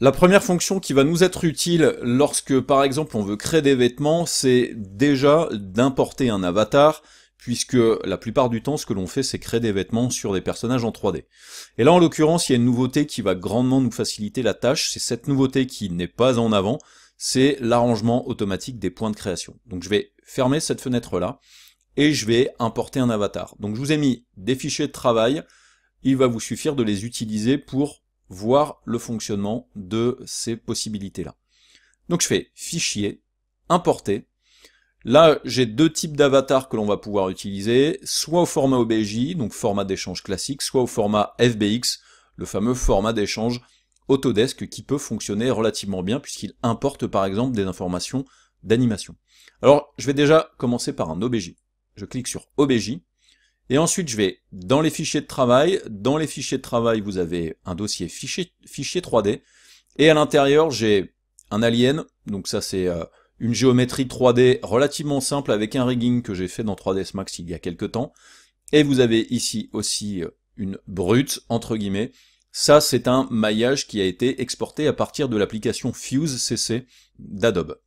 La première fonction qui va nous être utile lorsque, par exemple, on veut créer des vêtements, c'est déjà d'importer un avatar, puisque la plupart du temps, ce que l'on fait, c'est créer des vêtements sur des personnages en 3D. Et là, en l'occurrence, il y a une nouveauté qui va grandement nous faciliter la tâche. C'est cette nouveauté qui n'est pas en avant, c'est l'arrangement automatique des points de création. Donc je vais fermer cette fenêtre-là, et je vais importer un avatar. Donc je vous ai mis des fichiers de travail, il va vous suffire de les utiliser pour voir le fonctionnement de ces possibilités-là. Donc je fais fichier, importer. Là, j'ai deux types d'avatars que l'on va pouvoir utiliser, soit au format OBJ, donc format d'échange classique, soit au format FBX, le fameux format d'échange Autodesk qui peut fonctionner relativement bien puisqu'il importe par exemple des informations d'animation. Alors, je vais déjà commencer par un OBJ. Je clique sur OBJ, et ensuite je vais dans les fichiers de travail. Dans les fichiers de travail, vous avez un dossier fichier 3D, et à l'intérieur j'ai un alien, donc ça c'est une géométrie 3D relativement simple avec un rigging que j'ai fait dans 3ds Max il y a quelques temps, et vous avez ici aussi une brute, entre guillemets. Ça c'est un maillage qui a été exporté à partir de l'application Fuse CC d'Adobe.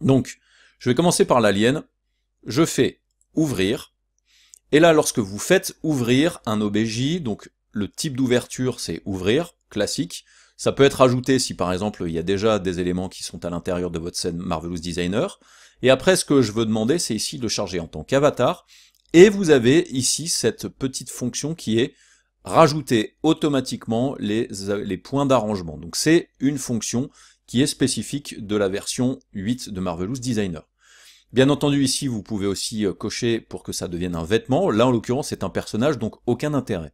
Donc, je vais commencer par l'alien, je fais ouvrir, et là, lorsque vous faites ouvrir un OBJ, donc le type d'ouverture, c'est ouvrir, classique. Ça peut être ajouté si par exemple il y a déjà des éléments qui sont à l'intérieur de votre scène Marvelous Designer. Et après, ce que je veux demander, c'est ici de le charger en tant qu'avatar. Et vous avez ici cette petite fonction qui est rajouter automatiquement les points d'arrangement. Donc c'est une fonction qui est spécifique de la version 8 de Marvelous Designer. Bien entendu, ici, vous pouvez aussi cocher pour que ça devienne un vêtement. Là, en l'occurrence, c'est un personnage, donc aucun intérêt.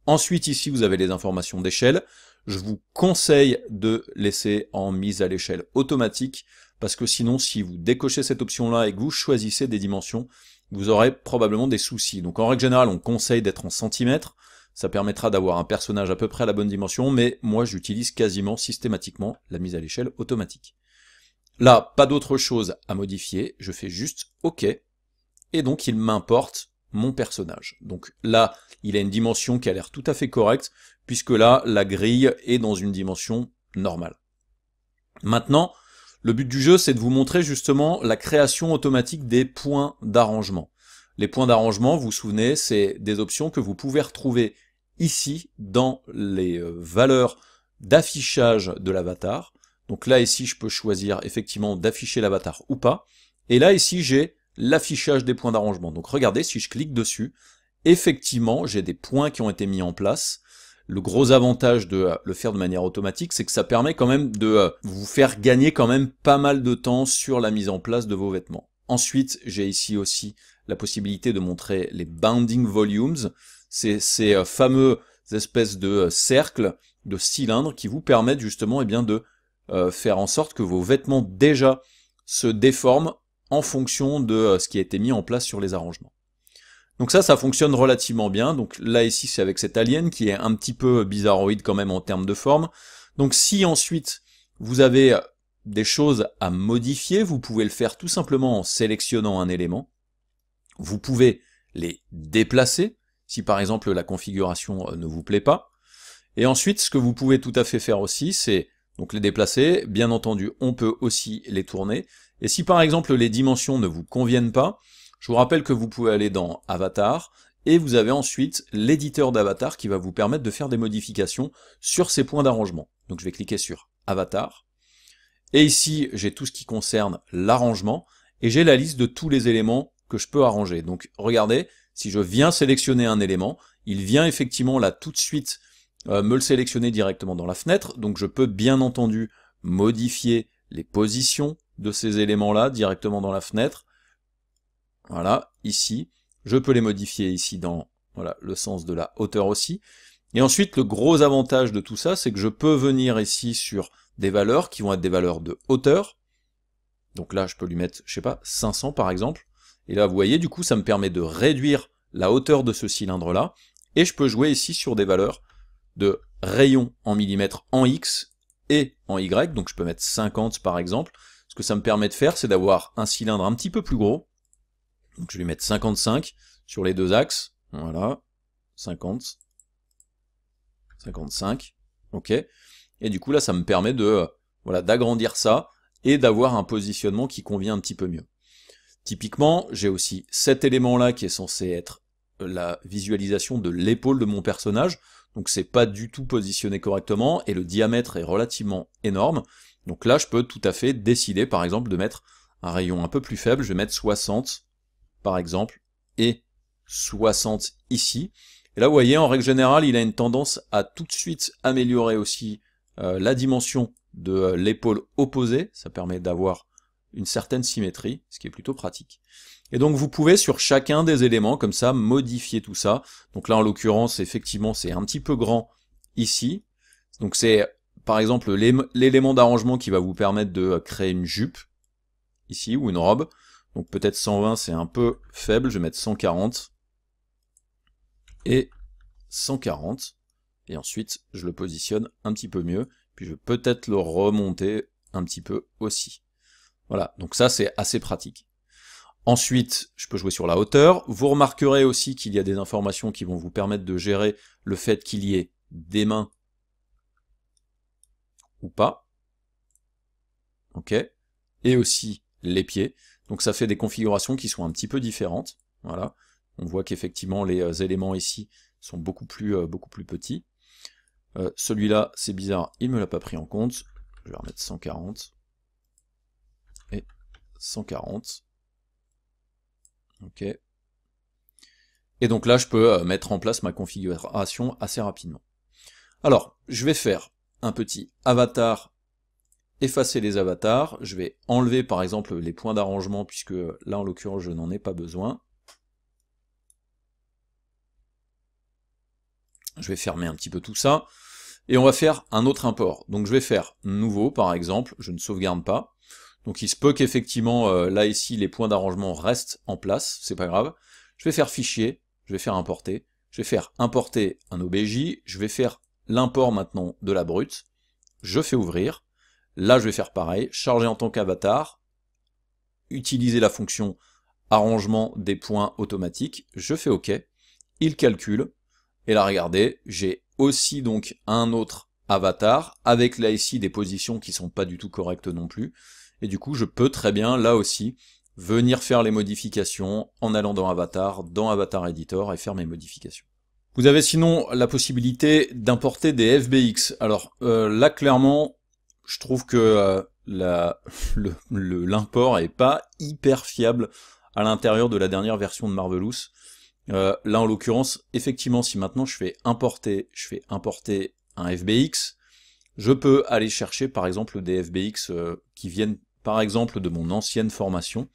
Ensuite, ici, vous avez les informations d'échelle. Je vous conseille de laisser en mise à l'échelle automatique, parce que sinon, si vous décochez cette option-là et que vous choisissez des dimensions, vous aurez probablement des soucis. Donc, en règle générale, on conseille d'être en centimètres. Ça permettra d'avoir un personnage à peu près à la bonne dimension, mais moi, j'utilise quasiment systématiquement la mise à l'échelle automatique. Là, pas d'autre chose à modifier, je fais juste OK, et donc il m'importe mon personnage. Donc là, il a une dimension qui a l'air tout à fait correcte, puisque là, la grille est dans une dimension normale. Maintenant, le but du jeu, c'est de vous montrer justement la création automatique des points d'arrangement. Les points d'arrangement, vous vous souvenez, c'est des options que vous pouvez retrouver ici dans les valeurs d'affichage de l'avatar. Donc là, ici, je peux choisir effectivement d'afficher l'avatar ou pas. Et là, ici, j'ai l'affichage des points d'arrangement. Donc regardez, si je clique dessus, effectivement, j'ai des points qui ont été mis en place. Le gros avantage de le faire de manière automatique, c'est que ça permet quand même de vous faire gagner quand même pas mal de temps sur la mise en place de vos vêtements. Ensuite, j'ai ici aussi la possibilité de montrer les bounding volumes. C'est ces fameux espèces de cercles, de cylindres qui vous permettent justement de faire en sorte que vos vêtements déjà se déforment en fonction de ce qui a été mis en place sur les arrangements. Donc ça fonctionne relativement bien. Donc là ici c'est avec cet alien qui est un petit peu bizarroïde quand même en termes de forme. Donc si ensuite vous avez des choses à modifier, vous pouvez le faire tout simplement en sélectionnant un élément. Vous pouvez les déplacer si par exemple la configuration ne vous plaît pas. Et ensuite ce que vous pouvez tout à fait faire aussi, c'est donc les déplacer. Bien entendu, on peut aussi les tourner. Et si par exemple les dimensions ne vous conviennent pas, je vous rappelle que vous pouvez aller dans Avatar, et vous avez ensuite l'éditeur d'Avatar qui va vous permettre de faire des modifications sur ces points d'arrangement. Donc je vais cliquer sur Avatar, et ici j'ai tout ce qui concerne l'arrangement, et j'ai la liste de tous les éléments que je peux arranger. Donc regardez, si je viens sélectionner un élément, il vient effectivement là tout de suite me le sélectionner directement dans la fenêtre, donc je peux bien entendu modifier les positions de ces éléments-là directement dans la fenêtre. Voilà, ici, je peux les modifier ici dans le sens de la hauteur aussi. Et ensuite, le gros avantage de tout ça, c'est que je peux venir ici sur des valeurs qui vont être des valeurs de hauteur. Donc là, je peux lui mettre, je sais pas, 500 par exemple. Et là, vous voyez, du coup, ça me permet de réduire la hauteur de ce cylindre-là. Et je peux jouer ici sur des valeurs de rayons en millimètres en X et en Y, donc je peux mettre 50 par exemple. Ce que ça me permet de faire, c'est d'avoir un cylindre un petit peu plus gros. Donc je vais mettre 55 sur les deux axes, voilà, 50, 55, ok. Et du coup là ça me permet de voilà, d'agrandir ça et d'avoir un positionnement qui convient un petit peu mieux. Typiquement, j'ai aussi cet élément-là qui est censé être la visualisation de l'épaule de mon personnage, donc c'est pas du tout positionné correctement, et le diamètre est relativement énorme, donc là je peux tout à fait décider par exemple de mettre un rayon un peu plus faible, je vais mettre 60 par exemple, et 60 ici, et là vous voyez en règle générale il a une tendance à tout de suite améliorer aussi la dimension de l'épaule opposée, ça permet d'avoir une certaine symétrie, ce qui est plutôt pratique. Et donc vous pouvez sur chacun des éléments comme ça modifier tout ça. Donc là en l'occurrence effectivement c'est un petit peu grand ici. Donc c'est par exemple l'élément d'arrangement qui va vous permettre de créer une jupe ici ou une robe. Donc peut-être 120 c'est un peu faible, je vais mettre 140 et 140 et ensuite je le positionne un petit peu mieux, puis je vais peut-être le remonter un petit peu aussi. Voilà, donc ça c'est assez pratique. Ensuite, je peux jouer sur la hauteur. Vous remarquerez aussi qu'il y a des informations qui vont vous permettre de gérer le fait qu'il y ait des mains ou pas. Ok. Et aussi les pieds. Donc ça fait des configurations qui sont un petit peu différentes. Voilà. On voit qu'effectivement les éléments ici sont beaucoup plus petits. Celui-là, c'est bizarre, il me l'a pas pris en compte. Je vais remettre 140. Et 140. Ok. Et donc là, je peux mettre en place ma configuration assez rapidement. Alors, je vais faire un petit avatar, effacer les avatars. Je vais enlever par exemple les points d'arrangement, puisque là, en l'occurrence, je n'en ai pas besoin. Je vais fermer un petit peu tout ça. Et on va faire un autre import. Donc je vais faire nouveau, par exemple. Je ne sauvegarde pas. Donc il se peut qu'effectivement, là ici, les points d'arrangement restent en place, c'est pas grave. Je vais faire fichier, je vais faire importer, je vais faire importer un OBJ, je vais faire l'import maintenant de la brute, je fais ouvrir, là je vais faire pareil, charger en tant qu'avatar, utiliser la fonction arrangement des points automatiques, je fais OK, il calcule, et là regardez, j'ai aussi donc un autre avatar, avec là ici des positions qui sont pas du tout correctes non plus, et du coup je peux très bien là aussi venir faire les modifications en allant dans Avatar Editor et faire mes modifications. Vous avez sinon la possibilité d'importer des FBX. Alors là clairement je trouve que l'import est pas hyper fiable à l'intérieur de la dernière version de Marvelous. Là en l'occurrence effectivement si maintenant je fais importer un FBX, je peux aller chercher par exemple des FBX qui viennent par exemple de mon ancienne formation.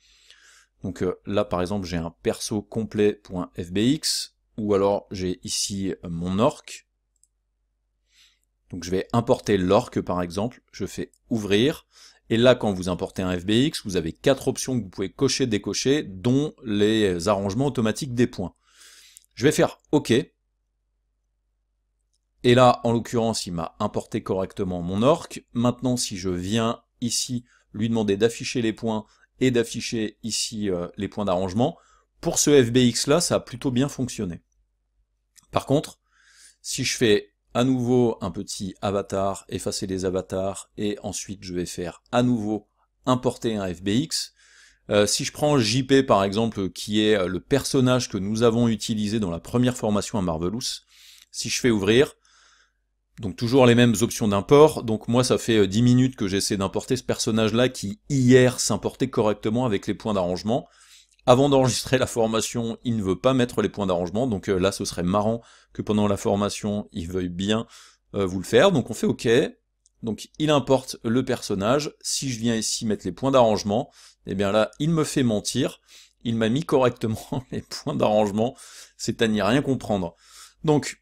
Donc là par exemple j'ai un perso complet.fbx, ou alors j'ai ici mon orc. Donc je vais importer l'orc par exemple, je fais ouvrir, et là quand vous importez un FBX, vous avez 4 options que vous pouvez cocher, décocher, dont les arrangements automatiques des points. Je vais faire OK. Et là, en l'occurrence, il m'a importé correctement mon orc. Maintenant, si je viens ici lui demander d'afficher les points et d'afficher ici les points d'arrangement, pour ce FBX là, ça a plutôt bien fonctionné. Par contre, si je fais à nouveau un petit avatar, effacer les avatars, et ensuite je vais faire à nouveau importer un FBX, si je prends JP par exemple, qui est le personnage que nous avons utilisé dans la première formation à Marvelous, si je fais ouvrir, donc toujours les mêmes options d'import, donc moi ça fait 10 minutes que j'essaie d'importer ce personnage-là qui hier s'importait correctement avec les points d'arrangement. Avant d'enregistrer la formation, il ne veut pas mettre les points d'arrangement, donc là ce serait marrant que pendant la formation, il veuille bien vous le faire, donc on fait OK. Donc il importe le personnage, si je viens ici mettre les points d'arrangement, et bien là il me fait mentir, il m'a mis correctement les points d'arrangement, c'est à n'y rien comprendre. Donc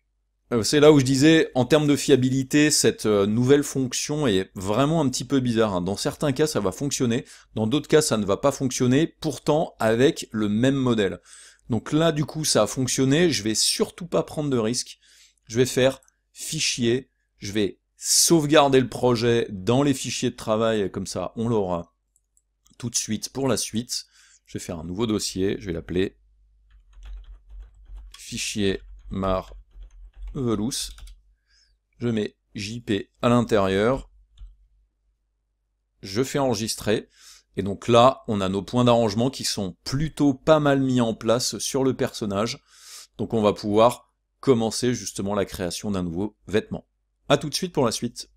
c'est là où je disais, en termes de fiabilité, cette nouvelle fonction est vraiment un petit peu bizarre, hein. Dans certains cas, ça va fonctionner, dans d'autres cas, ça ne va pas fonctionner, pourtant avec le même modèle. Donc là, du coup, ça a fonctionné, je vais surtout pas prendre de risques. Je vais faire fichier, je vais sauvegarder le projet dans les fichiers de travail, comme ça, on l'aura tout de suite pour la suite. Je vais faire un nouveau dossier, je vais l'appeler fichier Marvelous. Je mets JP à l'intérieur, je fais enregistrer, et donc là, on a nos points d'arrangement qui sont plutôt pas mal mis en place sur le personnage, donc on va pouvoir commencer justement la création d'un nouveau vêtement. A tout de suite pour la suite.